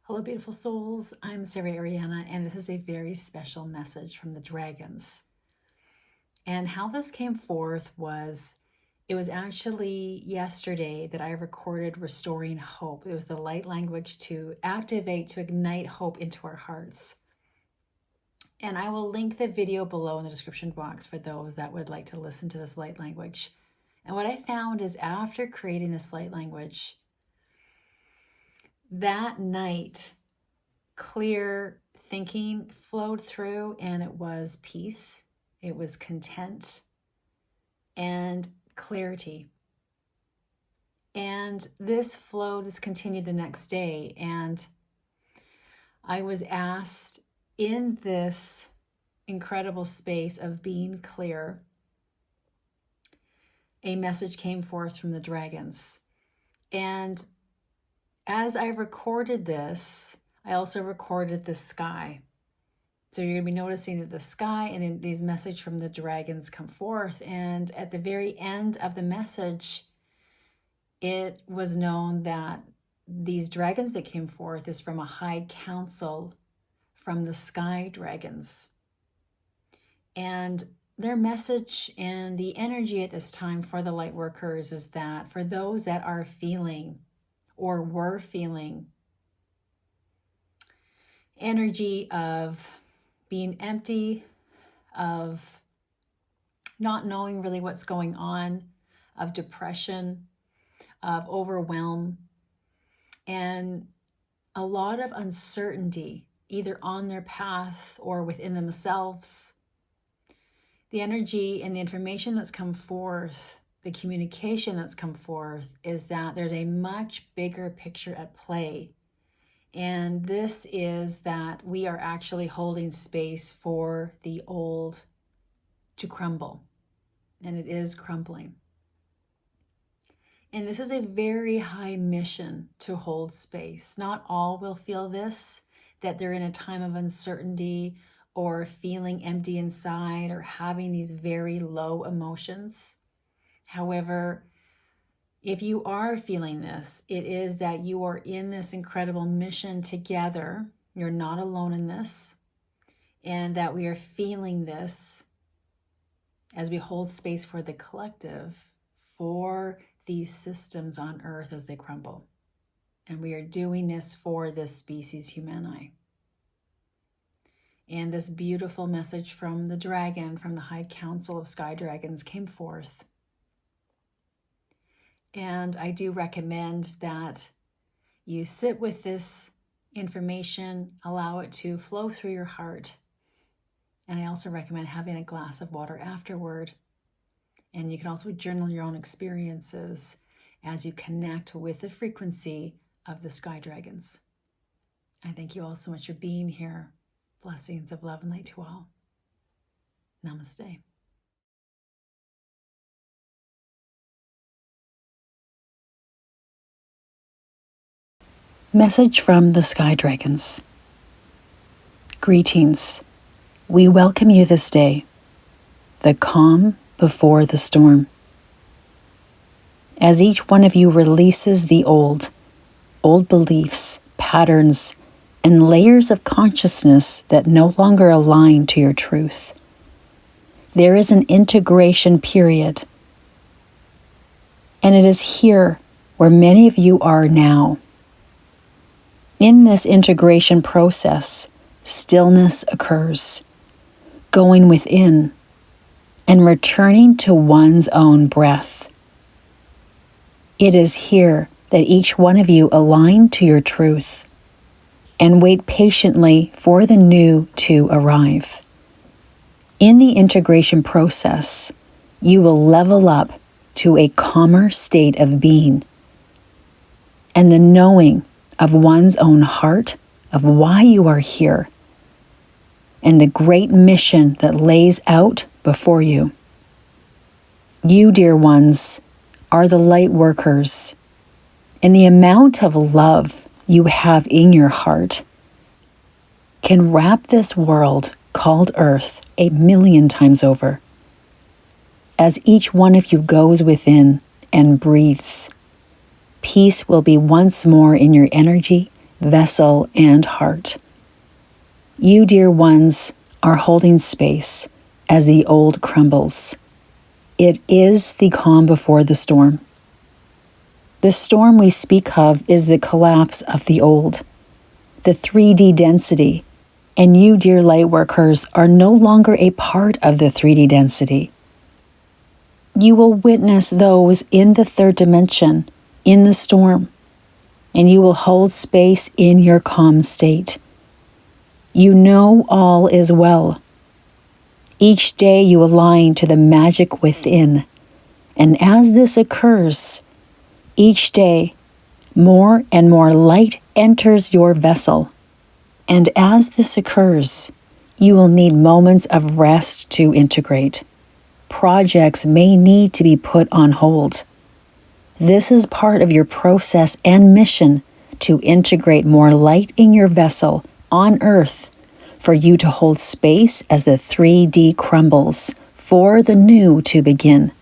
Hello, beautiful souls. I'm Sarah Ariana, and this is a very special message from the dragons. And how this came forth was, it was actually yesterday that I recorded Restoring Hope. It was the light language to activate, to ignite hope into our hearts. And I will link the video below in the description box for those that would like to listen to this light language. And what I found is after creating this light language, that night, clear thinking flowed through, and it was peace, it was content, and clarity. And this continued the next day. And I was asked in this incredible space of being clear, a message came forth from the dragons. And as I recorded this, I also recorded the sky. So you're going to be noticing that the sky and then these messages from the dragons come forth. And at the very end of the message, it was known that these dragons that came forth is from a high council from the sky dragons. And their message and the energy at this time for the light workers is that for those that are feeling or were feeling energy of being empty, of not knowing really what's going on, of depression, of overwhelm, and a lot of uncertainty, either on their path or within themselves. The energy and the information that's come forth, the communication that's come forth, is that there's a much bigger picture at play. And this is that we are actually holding space for the old to crumble. And it is crumbling. And this is a very high mission to hold space. Not all will feel this, that they're in a time of uncertainty or feeling empty inside or having these very low emotions. However, if you are feeling this, it is that you are in this incredible mission together. You're not alone in this. And that we are feeling this as we hold space for the collective, for these systems on earth as they crumble. And we are doing this for this species humani. And this beautiful message from the dragon, from the High Council of Sky Dragons, came forth. And I do recommend that you sit with this information, allow it to flow through your heart. And I also recommend having a glass of water afterward. And you can also journal your own experiences as you connect with the frequency of the sky dragons. I thank you all so much for being here. Blessings of love and light to all. Namaste. Message from the Sky Dragons. Greetings. We welcome you this day, the calm before the storm. As each one of you releases the old beliefs, patterns, and layers of consciousness that no longer align to your truth, there is an integration period. And it is here where many of you are now. In this integration process, stillness occurs, going within and returning to one's own breath. It is here that each one of you align to your truth and wait patiently for the new to arrive. In the integration process, you will level up to a calmer state of being and the knowing of one's own heart, of why you are here, and the great mission that lays out before you. You, dear ones, are the light workers, and the amount of love you have in your heart can wrap this world called Earth 1,000,000 times over. As each one of you goes within and breathes, peace will be once more in your energy vessel, and heart. You, dear ones, are holding space as the old crumbles. It is the calm before the storm. The storm we speak of is the collapse of the old, the 3D density, and you, dear Lightworkers, are no longer a part of the 3D density. You will witness those in the third dimension, in the storm, and you will hold space in your calm state. You know all is well. Each day you align to the magic within, and as this occurs, each day more and more light enters your vessel. And as this occurs, you will need moments of rest to integrate. Projects may need to be put on hold. This is part of your process and mission to integrate more light in your vessel on Earth for you to hold space as the 3D crumbles for the new to begin.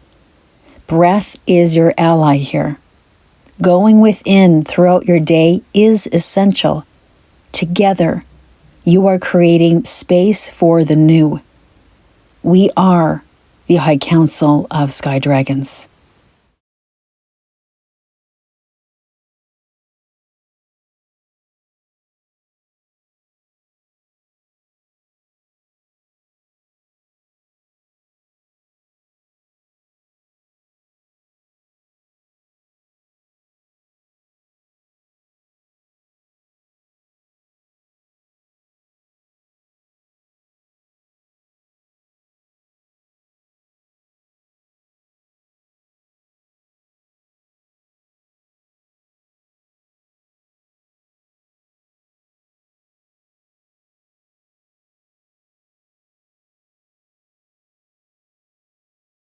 Breath is your ally here. Going within throughout your day is essential. Together, you are creating space for the new. We are the High Council of Sky Dragons.